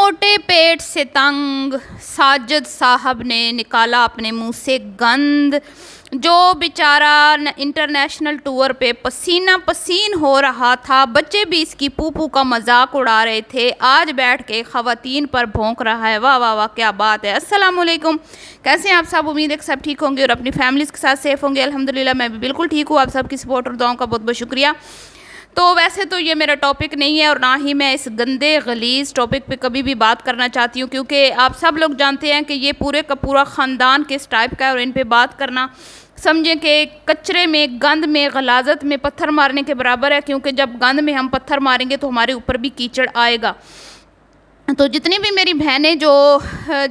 چھوٹے پیٹ سے تنگ ساجد صاحب نے نکالا اپنے منہ سے گند. جو بیچارہ انٹرنیشنل ٹور پہ پسینہ پسین ہو رہا تھا, بچے بھی اس کی پوپو کا مذاق اڑا رہے تھے, آج بیٹھ کے خواتین پر بھونک رہا ہے. واہ واہ واہ کیا بات ہے. السلام علیکم, کیسے ہیں آپ سب؟ امید ہے کہ سب ٹھیک ہوں گے اور اپنی فیملیز کے ساتھ سیف ہوں گے. الحمدللہ میں بھی بالکل ٹھیک ہوں. آپ سب کی سپورٹ اور دعاؤں کا بہت بہت شکریہ. تو ویسے تو یہ میرا ٹاپک نہیں ہے اور نہ ہی میں اس گندے غلیظ ٹاپک پہ کبھی بھی بات کرنا چاہتی ہوں, کیونکہ آپ سب لوگ جانتے ہیں کہ یہ پورے کا پورا خاندان کس ٹائپ کا ہے اور ان پہ بات کرنا سمجھیں کہ کچرے میں, گند میں, غلاظت میں پتھر مارنے کے برابر ہے, کیونکہ جب گند میں ہم پتھر ماریں گے تو ہمارے اوپر بھی کیچڑ آئے گا. تو جتنی بھی میری بہنیں جو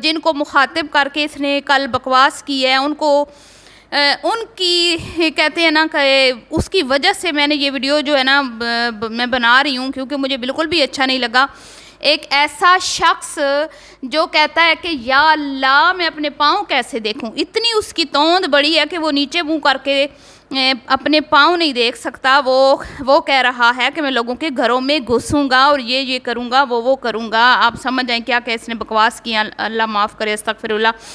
جن کو مخاطب کر کے اس نے کل بکواس کی ہے, ان کی کہتے ہیں نا کہ اس کی وجہ سے میں نے یہ ویڈیو جو ہے نا میں بنا رہی ہوں, کیونکہ مجھے بالکل بھی اچھا نہیں لگا. ایک ایسا شخص جو کہتا ہے کہ یا اللہ میں اپنے پاؤں کیسے دیکھوں, اتنی اس کی توند بڑی ہے کہ وہ نیچے منہ کر کے اپنے پاؤں نہیں دیکھ سکتا. وہ کہہ رہا ہے کہ میں لوگوں کے گھروں میں گھسوں گا اور یہ کروں گا, وہ کروں گا. آپ سمجھ جائیں کیا کہ اس نے بکواس کیا, اللہ معاف کرے, استغفر اللہ.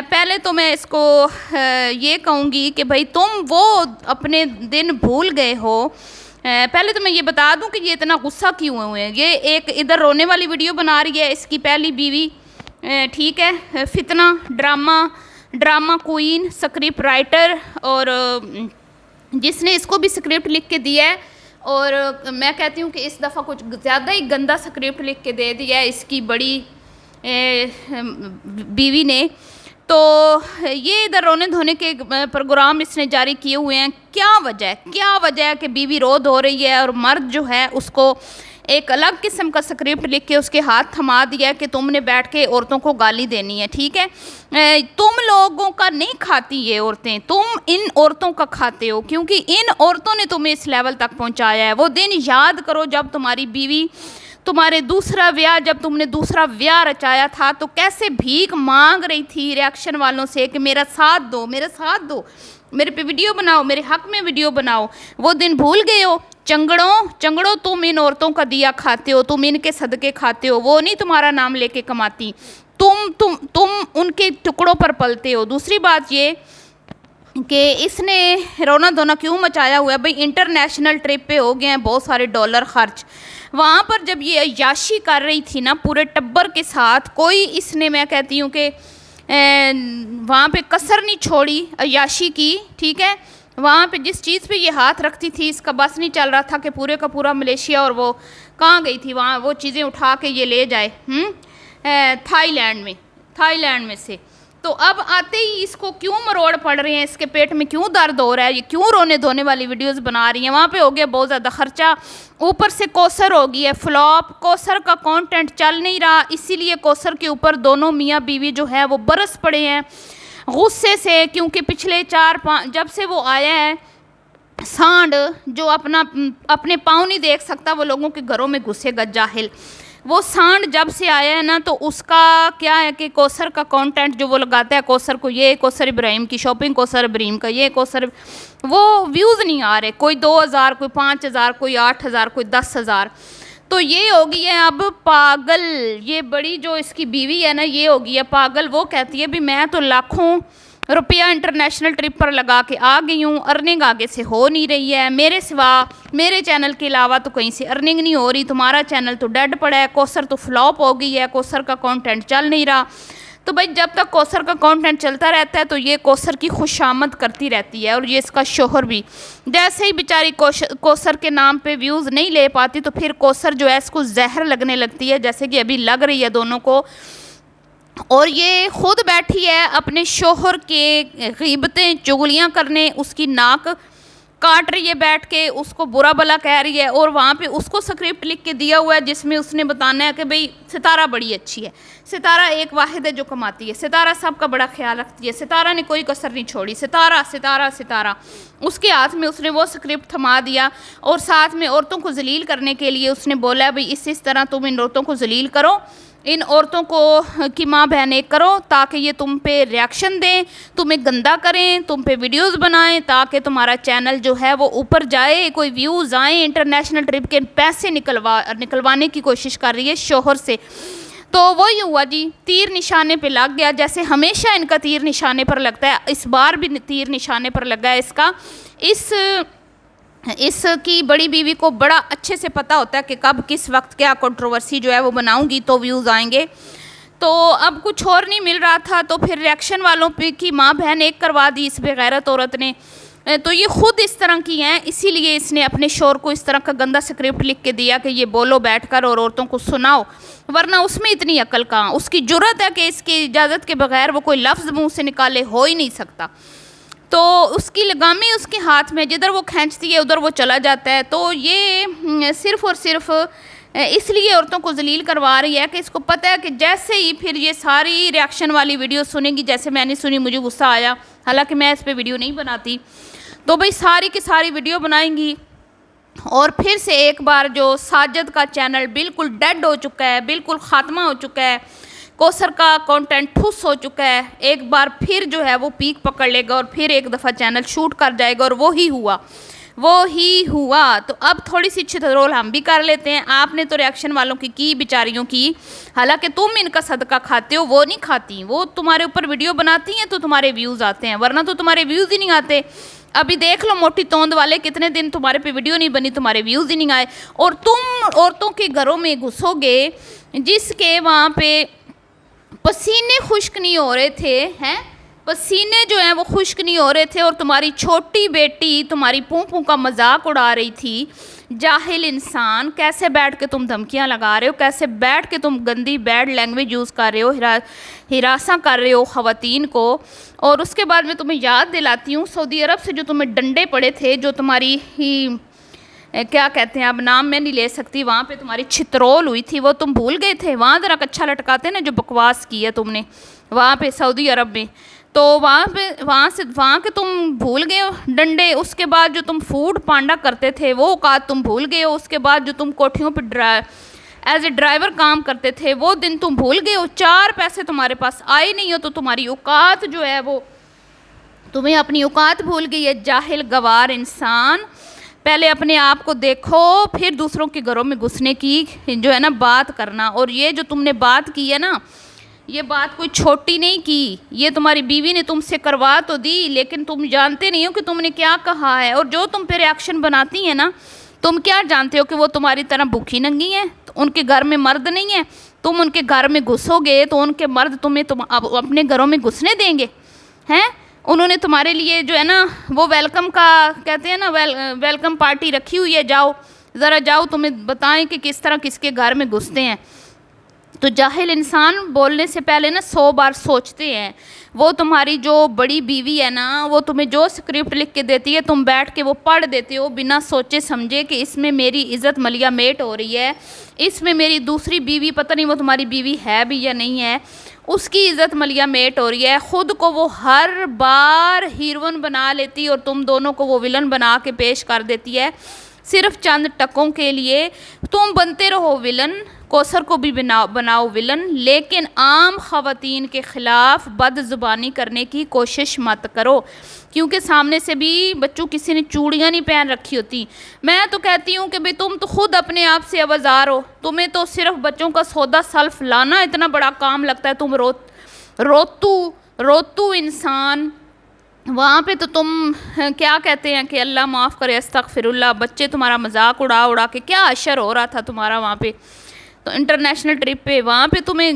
پہلے تو میں اس کو یہ کہوں گی کہ بھائی تم وہ اپنے دن بھول گئے ہو. پہلے تو میں یہ بتا دوں کہ یہ اتنا غصہ کیوں ہوئے ہیں. یہ ایک ادھر رونے والی ویڈیو بنا رہی ہے, اس کی پہلی بیوی, ٹھیک ہے, فتنہ ڈرامہ کوئین, سکرپٹ رائٹر, اور جس نے اس کو بھی سکرپٹ لکھ کے دیا ہے. اور میں کہتی ہوں کہ اس دفعہ کچھ زیادہ ہی گندا سکرپٹ لکھ کے دے دیا ہے اس کی بڑی بیوی نے. تو یہ ادھر رونے دھونے کے پروگرام اس نے جاری کیے ہوئے ہیں. کیا وجہ ہے کہ بیوی رو دھو رہی ہے اور مرد جو ہے اس کو ایک الگ قسم کا سکرپٹ لکھ کے اس کے ہاتھ تھما دیا کہ تم نے بیٹھ کے عورتوں کو گالی دینی ہے, ٹھیک ہے. تم لوگوں کا نہیں کھاتی یہ عورتیں, تم ان عورتوں کا کھاتے ہو, کیونکہ ان عورتوں نے تمہیں اس لیول تک پہنچایا ہے. وہ دن یاد کرو جب تمہاری بیوی تمہارے جب تم نے دوسرا بیاہ رچایا تھا تو کیسے بھیک مانگ رہی تھی ریاکشن والوں سے کہ میرا ساتھ دو, میرے پہ ویڈیو بناؤ, میرے حق میں ویڈیو بناؤ. وہ دن بھول گئے ہو؟ چنگڑوں تم ان عورتوں کا دیا کھاتے ہو, تم ان کے صدقے کھاتے ہو, وہ نہیں تمہارا نام لے کے کماتی, تم ان کے ٹکڑوں پر پلتے ہو. دوسری بات یہ کہ اس نے رونا دھونا کیوں مچایا ہوا ہے بھئی, انٹرنیشنل ٹرپ پہ ہو گئے ہیں بہت سارے ڈالر خرچ. وہاں پر جب یہ عیاشی کر رہی تھی نا پورے ٹبر کے ساتھ, کوئی اس نے, میں کہتی ہوں کہ وہاں پہ کسر نہیں چھوڑی عیاشی کی, ٹھیک ہے. وہاں پہ جس چیز پہ یہ ہاتھ رکھتی تھی اس کا بس نہیں چل رہا تھا کہ پورے کا پورا ملیشیا, اور وہ کہاں گئی تھی وہاں وہ چیزیں اٹھا کے یہ لے جائے تھائی لینڈ میں سے. تو اب آتے ہی اس کو کیوں مروڑ پڑ رہے ہیں, اس کے پیٹ میں کیوں درد ہو رہا ہے, یہ کیوں رونے دھونے والی ویڈیوز بنا رہی ہیں. وہاں پہ ہو گیا بہت زیادہ خرچہ, اوپر سے کوثر ہو گئی ہے فلاپ, کوثر کا کانٹینٹ چل نہیں رہا, اسی لیے کوثر کے اوپر دونوں میاں بیوی جو ہے وہ برس پڑے ہیں غصے سے, کیونکہ پچھلے 4-5 جب سے وہ آیا ہے سانڈ جو اپنے پاؤں نہیں دیکھ سکتا, وہ لوگوں کے گھروں میں گھسے گا جاہل. وہ سانڈ جب سے آیا ہے نا تو اس کا کیا ہے کہ کوثر کا کانٹینٹ جو وہ لگاتا ہے, کوثر کو یہ, کوثر ابراہیم کی شاپنگ, کوثر ابراہیم کا یہ, وہ ویوز نہیں آ رہے, کوئی 2000, کوئی 5000, کوئی 8000, کوئی 10,000. تو یہ ہوگی ہے اب پاگل, یہ بڑی جو اس کی بیوی ہے نا یہ ہوگی ہے پاگل. وہ کہتی ہے بھی میں تو لاکھوں روپیہ انٹرنیشنل ٹرپ پر لگا کے آ گئی ہوں, ارننگ آگے سے ہو نہیں رہی ہے, میرے سوا میرے چینل کے علاوہ تو کہیں سے ارننگ نہیں ہو رہی, تمہارا چینل تو ڈیڈ پڑا ہے, کوثر تو فلاپ ہو گئی ہے, کوثر کا کانٹینٹ چل نہیں رہا. تو بھائی جب تک کوثر کا کانٹینٹ چلتا رہتا ہے تو یہ کوثر کی خوشامد کرتی رہتی ہے, اور یہ اس کا شوہر بھی. جیسے ہی بیچاری کوثر کے نام پہ ویوز نہیں لے پاتی تو پھر کوثر جو ہے اس کو زہر لگنے لگتی ہے, جیسے کہ ابھی لگ رہی ہے دونوں کو. اور یہ خود بیٹھی ہے اپنے شوہر کے غیبتیں چغلیاں کرنے, اس کی ناک کاٹ رہی ہے بیٹھ کے, اس کو برا بلا کہہ رہی ہے, اور وہاں پہ اس کو سکرپٹ لکھ کے دیا ہوا ہے جس میں اس نے بتانا ہے کہ بھئی ستارہ بڑی اچھی ہے, ستارہ ایک واحد ہے جو کماتی ہے, ستارہ سب کا بڑا خیال رکھتی ہے, ستارہ نے کوئی کسر نہیں چھوڑی, ستارہ. اس کے ہاتھ میں اس نے وہ سکرپٹ تھما دیا, اور ساتھ میں عورتوں کو ذلیل کرنے کے لیے اس نے بولا ہے بھئی اس طرح تم ان عورتوں کو ذلیل کرو, ان عورتوں کو کی ماں بہن ایک کرو تاکہ یہ تم پہ ریاکشن دیں, تمہیں گندا کریں, تم پہ ویڈیوز بنائیں تاکہ تمہارا چینل جو ہے وہ اوپر جائے, کوئی ویوز آئیں, انٹرنیشنل ٹرپ کے پیسے نکلوانے کی کوشش کر رہی ہے شوہر سے. تو وہی ہوا جی، تیر نشانے پہ لگ گیا، جیسے ہمیشہ ان کا تیر نشانے پر لگتا ہے، اس بار بھی تیر نشانے پر لگا ہے اس کا۔ اس کی بڑی بیوی کو بڑا اچھے سے پتہ ہوتا ہے کہ کب کس وقت کیا کنٹروورسی جو ہے وہ بناؤں گی تو ویوز آئیں گے۔ تو اب کچھ اور نہیں مل رہا تھا تو پھر ریاکشن والوں پہ کی ماں بہن ایک کروا دی اس بے غیرت عورت نے۔ تو یہ خود اس طرح کی ہیں، اسی لیے اس نے اپنے شور کو اس طرح کا گندا سکرپٹ لکھ کے دیا کہ یہ بولو بیٹھ کر اور عورتوں کو سناؤ، ورنہ اس میں اتنی عقل کہاں، اس کی جرت ہے کہ اس کی اجازت کے بغیر وہ کوئی لفظ منہ سے نکالے، ہو ہی نہیں سکتا۔ تو اس کی لگامی اس کے ہاتھ میں، جدھر وہ کھینچتی ہے ادھر وہ چلا جاتا ہے۔ تو یہ صرف اور صرف اس لیے عورتوں کو ذلیل کروا رہی ہے کہ اس کو پتہ ہے کہ جیسے ہی پھر یہ ساری ریاکشن والی ویڈیو سنے گی، جیسے میں نے سنی مجھے غصہ آیا، حالانکہ میں اس پہ ویڈیو نہیں بناتی، تو بھئی ساری کی ساری ویڈیو بنائیں گی، اور پھر سے ایک بار جو ساجد کا چینل بالکل ڈیڈ ہو چکا ہے، بالکل خاتمہ ہو چکا ہے، کوثر کا کانٹینٹ ٹھس ہو چکا ہے، ایک بار پھر جو ہے وہ پیک پکڑ لے گا اور پھر ایک دفعہ چینل شوٹ کر جائے گا، اور وہی ہوا۔ تو اب تھوڑی سی چھترول ہم بھی کر لیتے ہیں۔ آپ نے تو ریاکشن والوں کی بیچاریوں کی، حالانکہ تم ان کا صدقہ کھاتے ہو، وہ نہیں کھاتی، وہ تمہارے اوپر ویڈیو بناتی ہیں تو تمہارے ویوز آتے ہیں، ورنہ تو تمہارے ویوز ہی نہیں آتے۔ ابھی دیکھ لو موٹی توند والے، کتنے دن تمہارے پہ ویڈیو نہیں بنی، تمہارے ویوز ہی نہیں آئے، اور تم عورتوں کے گھروں میں گھسو گے جس کے وہاں پہ پسینے خشک نہیں ہو رہے تھے، پسینے جو ہیں وہ خشک نہیں ہو رہے تھے، اور تمہاری چھوٹی بیٹی تمہاری پوں کا مذاق اڑا رہی تھی۔ جاہل انسان، کیسے بیٹھ کے تم دھمکیاں لگا رہے ہو، کیسے بیٹھ کے تم گندی بیڈ لینگویج یوز کر رہے ہو، ہراساں کر رہے ہو خواتین کو۔ اور اس کے بعد میں تمہیں یاد دلاتی ہوں، سعودی عرب سے جو تمہیں ڈنڈے پڑے تھے، جو تمہاری کیا کہتے ہیں، اب نام میں نہیں لے سکتی، وہاں پہ تمہاری چھترول ہوئی تھی، وہ تم بھول گئے تھے؟ وہاں ذرا کچھا لٹکاتے نا، جو بکواس کی ہے تم نے وہاں پہ سعودی عرب میں، تو وہاں کے تم بھول گئے ہو ڈنڈے۔ اس کے بعد جو تم فوڈ پانڈا کرتے تھے وہ اوقات تم بھول گئے ہو۔ اس کے بعد جو تم کوٹھیوں پہ ایز اے ڈرائیور کام کرتے تھے وہ دن تم بھول گئے ہو۔ 4 پیسے تمہارے پاس آئے نہیں ہو تو تمہاری اوقات جو ہے وہ، تمہیں اپنی اوقات بھول گئی ہے۔ جاہل گوار انسان، پہلے اپنے آپ کو دیکھو، پھر دوسروں کے گھروں میں گھسنے کی جو ہے نا بات کرنا۔ اور یہ جو تم نے بات کی ہے نا، یہ بات کوئی چھوٹی نہیں کی، یہ تمہاری بیوی نے تم سے کروا تو دی، لیکن تم جانتے نہیں ہو کہ تم نے کیا کہا ہے۔ اور جو تم پہ ریاکشن بناتی ہیں نا، تم کیا جانتے ہو کہ وہ تمہاری طرح بھوکی ننگی ہیں، ان کے گھر میں مرد نہیں ہیں، تم ان کے گھر میں گھسو گے تو ان کے مرد تمہیں اپنے گھروں میں گھسنے دیں گے؟ انہوں نے تمہارے لیے جو ہے نا وہ ویلکم کا کہتے ہیں نا، ویلکم پارٹی رکھی ہوئی ہے، جاؤ ذرا جاؤ، تمہیں بتائیں کہ کس طرح کس کے گھر میں گھستے ہیں۔ تو جاہل انسان بولنے سے پہلے نا 100 بار سوچتے ہیں۔ وہ تمہاری جو بڑی بیوی ہے نا، وہ تمہیں جو سکرپٹ لکھ کے دیتی ہے تم بیٹھ کے وہ پڑھ دیتے ہو بنا سوچے سمجھے کہ اس میں میری عزت ملیا میٹ ہو رہی ہے، اس میں میری دوسری بیوی، پتہ نہیں وہ تمہاری بیوی ہے بھی یا نہیں ہے، اس کی عزت ملیا میٹ ہو رہی ہے۔ خود کو وہ ہر بار ہیروئن بنا لیتی اور تم دونوں کو وہ ولن بنا کے پیش کر دیتی ہے، صرف چند ٹکوں کے لیے۔ تم بنتے رہو ولن، کوثر کو بھی بناؤ ولن، لیکن عام خواتین کے خلاف بد زبانی کرنے کی کوشش مت کرو، کیونکہ سامنے سے بھی بچوں کسی نے چوڑیاں نہیں پہن رکھی ہوتی۔ میں تو کہتی ہوں کہ بھئی تم تو خود اپنے آپ سے آوازار ہو، تمہیں تو صرف بچوں کا سودا سلف لانا اتنا بڑا کام لگتا ہے، تم روتو انسان۔ وہاں پہ تو تم کیا کہتے ہیں کہ اللہ معاف کرے، استغفر اللہ، بچے تمہارا مذاق اڑا کے کیا اشر ہو رہا تھا تمہارا وہاں پہ، تو انٹرنیشنل ٹرپ پہ وہاں پہ تمہیں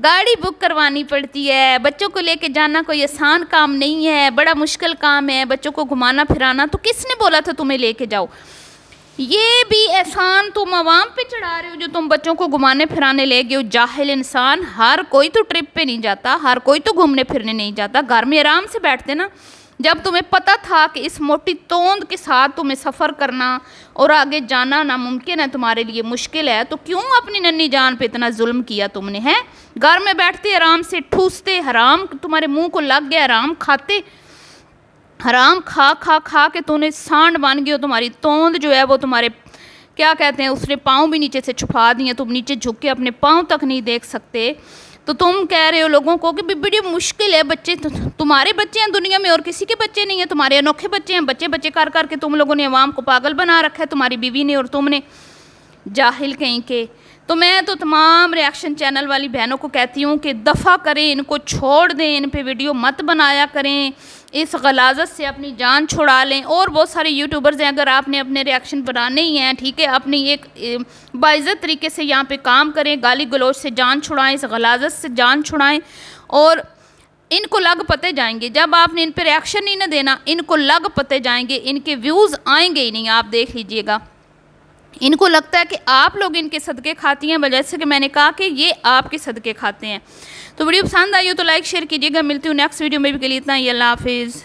گاڑی بک کروانی پڑتی ہے، بچوں کو لے کے جانا کوئی آسان کام نہیں ہے، بڑا مشکل کام ہے، بچوں کو گھمانا پھرانا، تو کس نے بولا تھا تمہیں لے کے جاؤ؟ یہ بھی احسان تم عوام پہ چڑھا رہے ہو جو تم بچوں کو گھمانے پھرانے لے گئے ہو۔ جاہل انسان، ہر کوئی تو ٹرپ پہ نہیں جاتا، ہر کوئی تو گھومنے پھرنے نہیں جاتا، گھر میں آرام سے بیٹھتے نا۔ جب تمہیں پتہ تھا کہ اس موٹی توند کے ساتھ تمہیں سفر کرنا اور آگے جانا ناممکن ہے، تمہارے لیے مشکل ہے، تو کیوں اپنی ننھی جان پہ اتنا ظلم کیا تم نے؟ گھر میں بیٹھتے آرام سے ٹھوستے، حرام تمہارے منہ کو لگ گیا، حرام کھاتے، حرام کھا کے تو نے سانڈ بن گئی ہو۔ تمہاری توند جو ہے وہ تمہارے کیا کہتے ہیں، اس نے پاؤں بھی نیچے سے چھپا دیے، تم نیچے جھک کے اپنے پاؤں تک نہیں دیکھ سکتے۔ تو تم کہہ رہے ہو لوگوں کو کہ بڑی مشکل ہے، بچے تمہارے بچے ہیں دنیا میں اور کسی کے بچے نہیں ہیں، تمہارے انوکھے بچے ہیں، بچے کر کے تم لوگوں نے عوام کو پاگل بنا رکھا ہے، تمہاری بیوی نے اور تم نے، جاہل کہیں کے۔ تو میں تو تمام ریاکشن چینل والی بہنوں کو کہتی ہوں کہ دفع کریں، ان کو چھوڑ دیں، ان پہ ویڈیو مت بنایا کریں، اس غلاظت سے اپنی جان چھڑا لیں۔ اور بہت سارے یوٹیوبرز ہیں، اگر آپ نے اپنے ریاکشن بنانے ہی ہیں ٹھیک ہے، اپنی ایک باعزت طریقے سے یہاں پہ کام کریں، گالی گلوچ سے جان چھڑائیں، اس غلاظت سے جان چھڑائیں، اور ان کو لگ پتے جائیں گے۔ جب آپ نے ان پہ ریاکشن نہیں نہ دینا، ان کو لگ پتے جائیں گے، ان کے ویوز آئیں گے ہی نہیں، آپ دیکھ لیجئے گا۔ ان کو لگتا ہے کہ آپ لوگ ان کے صدقے کھاتی ہیں، جیسے کہ میں نے کہا کہ یہ آپ کے صدقے کھاتے ہیں۔ تو ویڈیو پسند آئی ہو تو لائک شیئر کیجئے گا۔ ملتی ہوں نیکسٹ ویڈیو میں، بھی کے لیے اتنا ہی، اللہ حافظ۔